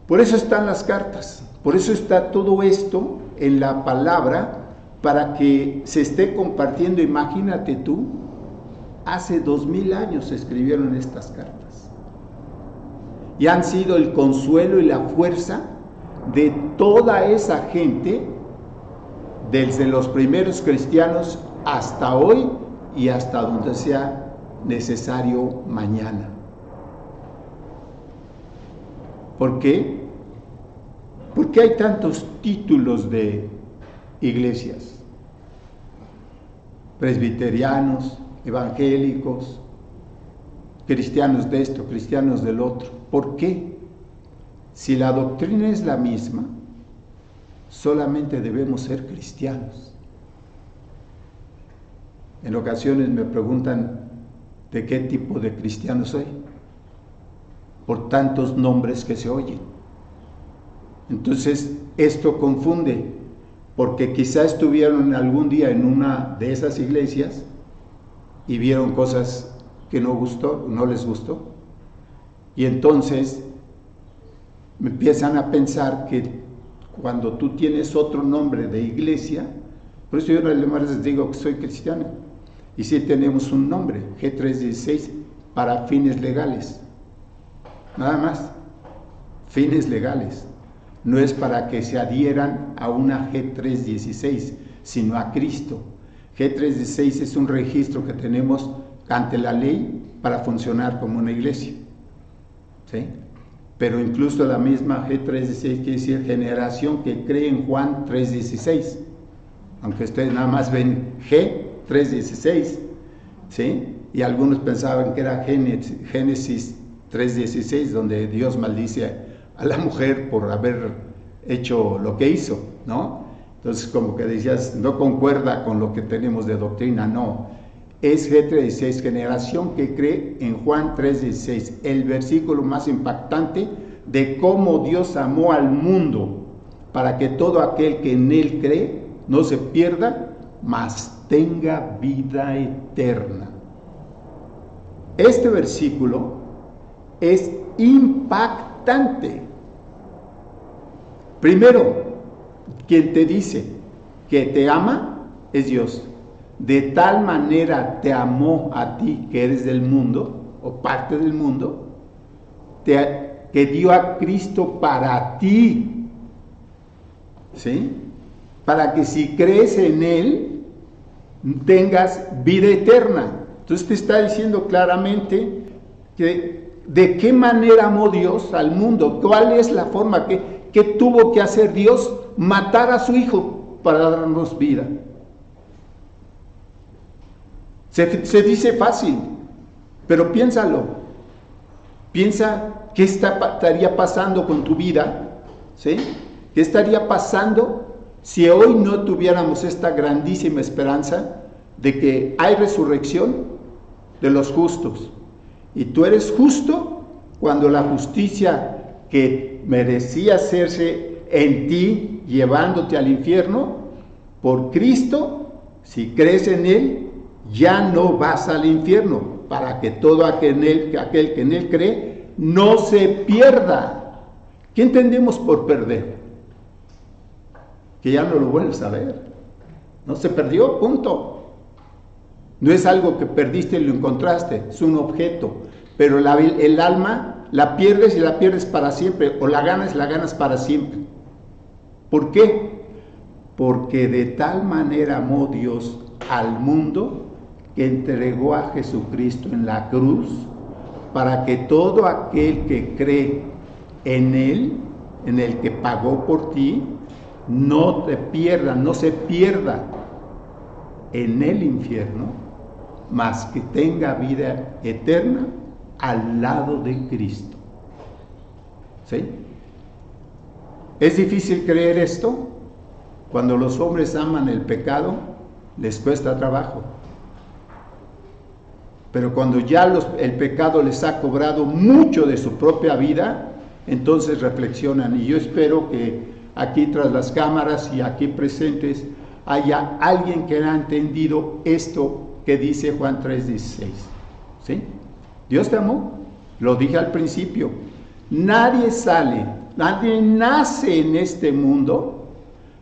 Por eso están las cartas, por eso está todo esto en la palabra, para que se esté compartiendo. Imagínate tú, hace 2000 años se escribieron estas cartas y han sido el consuelo y la fuerza de toda esa gente, desde los primeros cristianos hasta hoy y hasta donde sea necesario mañana. ¿Por qué? ¿Por qué hay tantos títulos de iglesias? Presbiterianos, evangélicos, cristianos de esto, cristianos del otro. ¿Por qué? Si la doctrina es la misma, solamente debemos ser cristianos. En ocasiones me preguntan de qué tipo de cristiano soy, por tantos nombres que se oyen. Entonces, esto confunde, porque quizá estuvieron algún día en una de esas iglesias y vieron cosas que no les gustó, y entonces empiezan a pensar que cuando tú tienes otro nombre de iglesia, por eso yo les digo que soy cristiano, y sí tenemos un nombre, G316, para fines legales, nada más, fines legales. No es para que se adhieran a una G316, sino a Cristo. G316 es un registro que tenemos ante la ley para funcionar como una iglesia, ¿sí? Pero incluso la misma G316 quiere decir generación que cree en Juan 3:16, aunque ustedes nada más ven G3:16, ¿sí? Y algunos pensaban que era Génesis 3:16, donde Dios maldice a la mujer por haber hecho lo que hizo, ¿no? Entonces, como que decías, no concuerda con lo que tenemos de doctrina. No, es G3:16, generación que cree en Juan 3:16, el versículo más impactante de cómo Dios amó al mundo para que todo aquel que en él cree no se pierda, mas tenga vida eterna. Este versículo es impactante. Primero, quien te dice que te ama es Dios. De tal manera te amó a ti, que eres del mundo o parte del mundo, que dio a Cristo para ti, ¿sí? Para que si crees en Él tengas vida eterna. Entonces te está diciendo claramente que de qué manera amó Dios al mundo, cuál es la forma que tuvo que hacer Dios, matar a su Hijo para darnos vida. Se dice fácil, pero piénsalo. Piensa qué estaría pasando con tu vida, ¿sí? ¿Qué estaría pasando si hoy no tuviéramos esta grandísima esperanza de que hay resurrección de los justos? Y tú eres justo cuando la justicia que merecía hacerse en ti, llevándote al infierno, por Cristo, si crees en Él, ya no vas al infierno, para que todo aquel que en Él cree no se pierda. ¿Qué entendemos por perder? Que ya no lo vuelves a ver. No se perdió, punto. No es algo que perdiste y lo encontraste, es un objeto. Pero el alma la pierdes y la pierdes para siempre, o la ganas para siempre. ¿Por qué? Porque de tal manera amó Dios al mundo que entregó a Jesucristo en la cruz, para que todo aquel que cree en Él, en el que pagó por ti, no se pierda en el infierno, mas que tenga vida eterna al lado de Cristo. ¿Sí? ¿Es difícil creer esto? Cuando los hombres aman el pecado, les cuesta trabajo. Pero cuando ya el pecado les ha cobrado mucho de su propia vida, entonces reflexionan. Y yo espero que aquí tras las cámaras y aquí presentes haya alguien que haya entendido esto que dice Juan 3:16. ¿Sí? Dios te amó, lo dije al principio. Nadie nace en este mundo,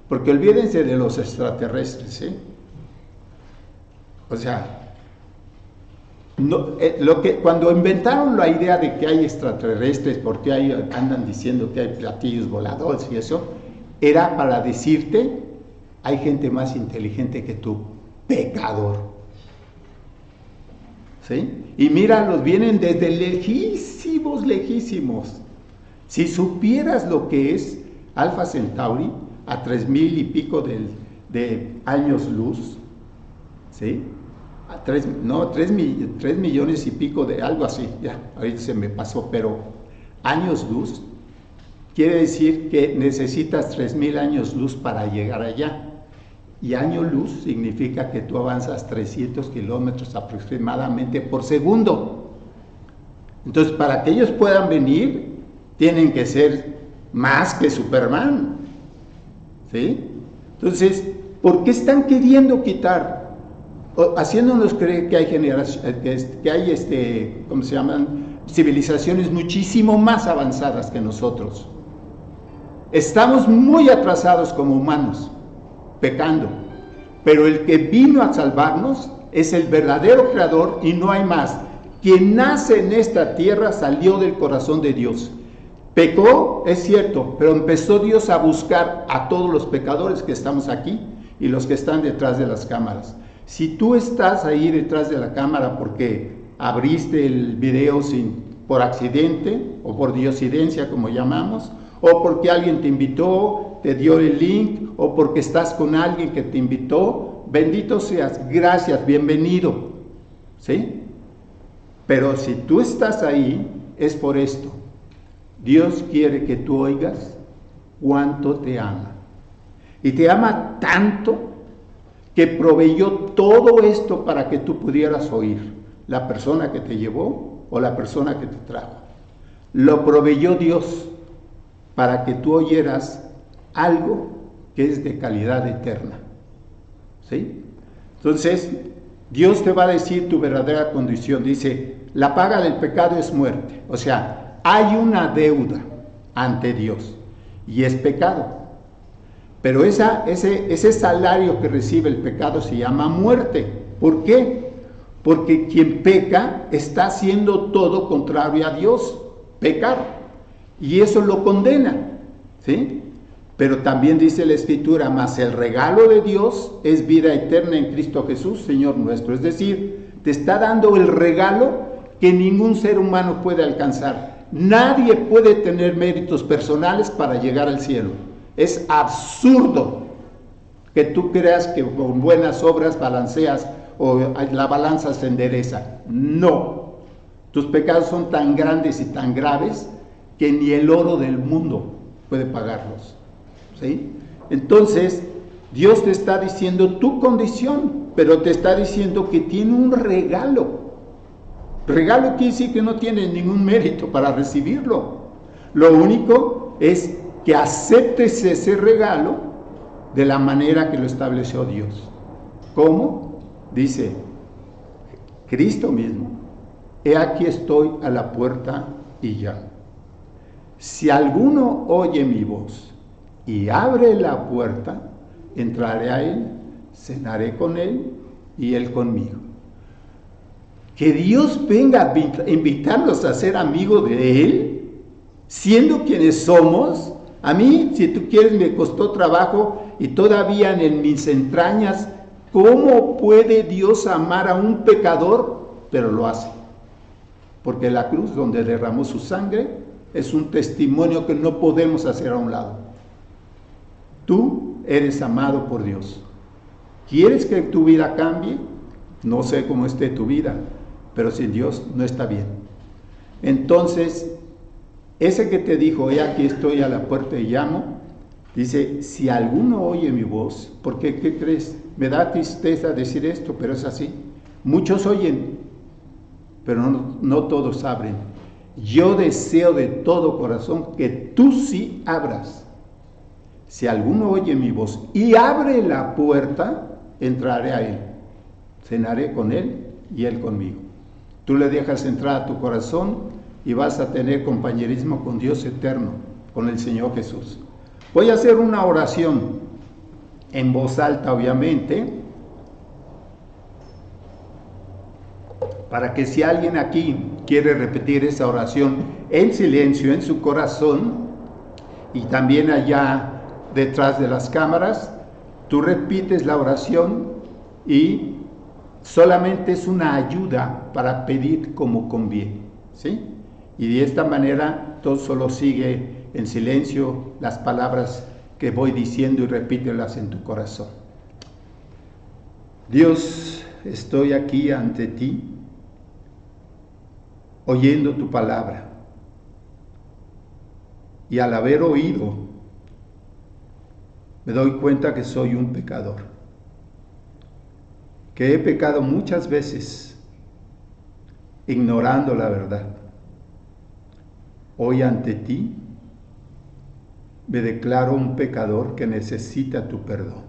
porque olvídense de los extraterrestres, ¿eh? O sea, no, cuando inventaron la idea de que hay extraterrestres, porque andan diciendo que hay platillos voladores y eso, era para decirte, hay gente más inteligente que tú, pecador. ¿Sí? Y míralos, vienen desde lejísimos, lejísimos. Si supieras lo que es Alpha Centauri, a 3,000 y pico de años luz, ¿sí? A 3 millones y pico de algo así, ya, ahorita se me pasó, pero años luz, quiere decir que necesitas 3,000 años luz para llegar allá. Y año luz significa que tú avanzas 300 kilómetros aproximadamente por segundo. Entonces, para que ellos puedan venir, tienen que ser más que Superman. ¿Sí? Entonces, ¿por qué están queriendo quitar? Haciéndonos creer que hay ¿cómo se llaman? Civilizaciones muchísimo más avanzadas que nosotros. Estamos muy atrasados como humanos, pecando, pero el que vino a salvarnos es el verdadero creador y no hay más. Quien nace en esta tierra salió del corazón de Dios. Pecó, es cierto, pero empezó Dios a buscar a todos los pecadores que estamos aquí y los que están detrás de las cámaras. Si tú estás ahí detrás de la cámara porque abriste el video por accidente o por diosidencia, como llamamos, o porque alguien te invitó, te dio el link, o porque estás con alguien que te invitó, bendito seas, gracias, bienvenido, ¿sí? Pero si tú estás ahí, es por esto. Dios quiere que tú oigas cuánto te ama. Y te ama tanto que proveyó todo esto para que tú pudieras oír. La persona que te llevó o la persona que te trajo. Lo proveyó Dios para que tú oyeras algo que es de calidad eterna. ¿Sí? Entonces, Dios te va a decir tu verdadera condición. Dice, la paga del pecado es muerte. O sea, hay una deuda ante Dios y es pecado. Pero ese salario que recibe el pecado se llama muerte. ¿Por qué? Porque quien peca está haciendo todo contrario a Dios, pecar. Y eso lo condena, ¿sí? Pero también dice la Escritura, mas el regalo de Dios es vida eterna en Cristo Jesús, Señor nuestro. Es decir, te está dando el regalo que ningún ser humano puede alcanzar. Nadie puede tener méritos personales para llegar al cielo. Es absurdo que tú creas que con buenas obras balanceas o la balanza se endereza. No. Tus pecados son tan grandes y tan graves que ni el oro del mundo puede pagarlos. ¿Sí? Entonces, Dios te está diciendo tu condición, pero te está diciendo que tiene un regalo. Regalo quiere decir que no tienes ningún mérito para recibirlo. Lo único es que aceptes ese regalo de la manera que lo estableció Dios. ¿Cómo? Dice Cristo mismo, he aquí estoy a la puerta y llamo. Si alguno oye mi voz y abre la puerta, entraré a él, cenaré con él y él conmigo. Que Dios venga a invitarnos a ser amigos de él, siendo quienes somos. A mí, si tú quieres, me costó trabajo y todavía en mis entrañas, ¿cómo puede Dios amar a un pecador? Pero lo hace. Porque la cruz donde derramó su sangre es un testimonio que no podemos hacer a un lado. Tú eres amado por Dios. ¿Quieres que tu vida cambie? No sé cómo esté tu vida, pero sin Dios no está bien. Entonces, ese que te dijo, he aquí estoy a la puerta y llamo, dice, si alguno oye mi voz, porque ¿qué crees? Me da tristeza decir esto, pero es así. Muchos oyen, pero no todos abren. Yo deseo de todo corazón que tú sí abras. Si alguno oye mi voz y abre la puerta, entraré a él, cenaré con él y él conmigo. Tú le dejas entrar a tu corazón y vas a tener compañerismo con Dios eterno, con el Señor Jesús. Voy a hacer una oración en voz alta, obviamente, para que si alguien aquí quiere repetir esa oración en silencio, en su corazón, y también allá detrás de las cámaras, tú repites la oración y solamente es una ayuda para pedir como conviene, ¿sí? Y de esta manera todo solo sigue en silencio las palabras que voy diciendo y repítelas en tu corazón. Dios, estoy aquí ante ti, oyendo tu palabra, y al haber oído, me doy cuenta que soy un pecador, que he pecado muchas veces, ignorando la verdad. Hoy ante ti, me declaro un pecador que necesita tu perdón.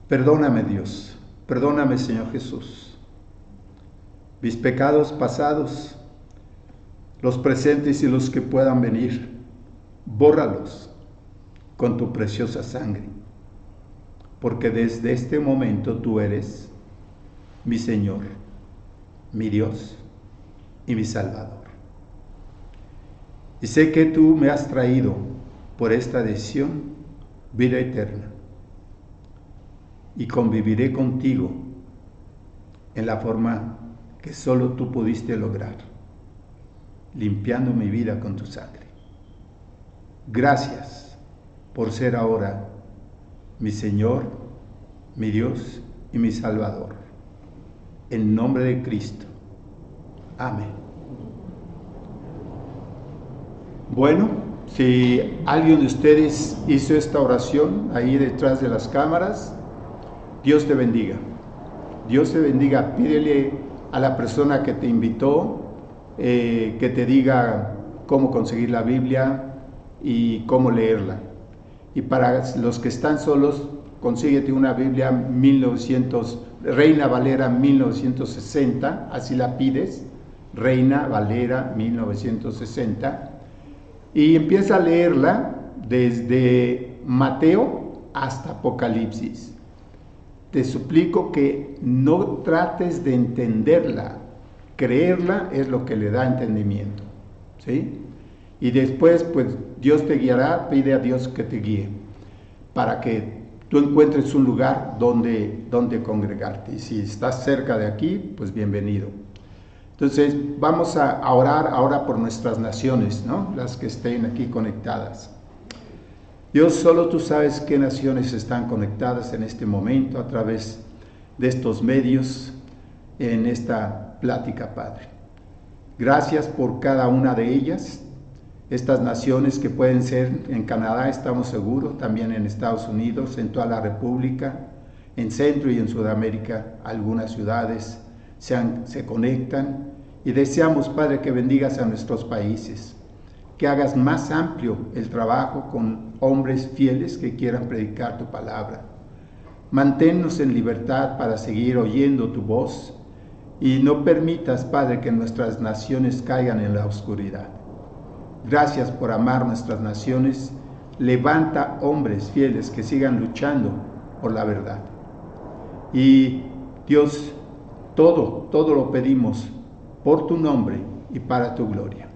Perdóname, Dios, perdóname, Señor Jesús, mis pecados pasados, los presentes y los que puedan venir, bórralos con tu preciosa sangre, porque desde este momento tú eres mi Señor, mi Dios y mi Salvador. Y sé que tú me has traído por esta decisión vida eterna, y conviviré contigo en la forma que solo tú pudiste lograr, limpiando mi vida con tu sangre. Gracias por ser ahora mi Señor, mi Dios y mi Salvador. En nombre de Cristo. Amén. Bueno, si alguien de ustedes hizo esta oración ahí detrás de las cámaras, Dios te bendiga. Dios te bendiga. Pídele a la persona que te invitó que te diga cómo conseguir la Biblia y cómo leerla. Y para los que están solos, consíguete una Biblia Reina Valera 1960, así la pides, Reina Valera 1960, y empieza a leerla desde Mateo hasta Apocalipsis. Te suplico que no trates de entenderla, creerla es lo que le da entendimiento, ¿sí? Y después, pues, Dios te guiará, pide a Dios que te guíe, para que tú encuentres un lugar donde congregarte. Y si estás cerca de aquí, pues bienvenido. Entonces, vamos a orar ahora por nuestras naciones, ¿no? Las que estén aquí conectadas. Dios, solo tú sabes qué naciones están conectadas en este momento a través de estos medios, en esta plática, Padre. Gracias por cada una de ellas, estas naciones que pueden ser en Canadá, estamos seguros, también en Estados Unidos, en toda la República, en Centro y en Sudamérica, algunas ciudades se conectan, y deseamos, Padre, que bendigas a nuestros países, que hagas más amplio el trabajo con hombres fieles que quieran predicar tu palabra. Manténnos en libertad para seguir oyendo tu voz, y no permitas, Padre, que nuestras naciones caigan en la oscuridad. Gracias por amar nuestras naciones. Levanta hombres fieles que sigan luchando por la verdad. Y Dios, todo lo pedimos por tu nombre y para tu gloria.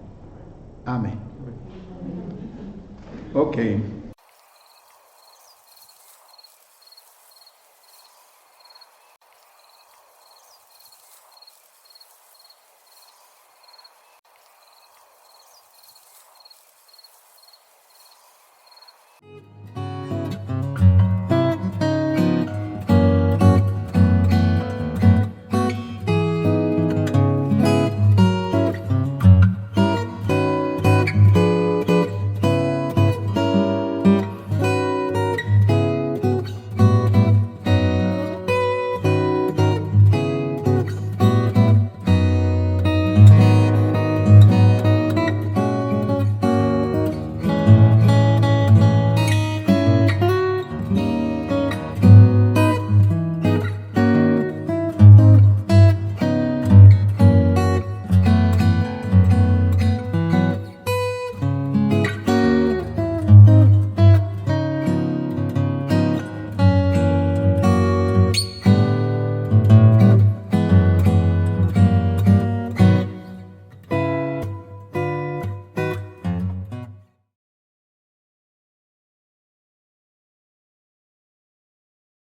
Amén. Ok.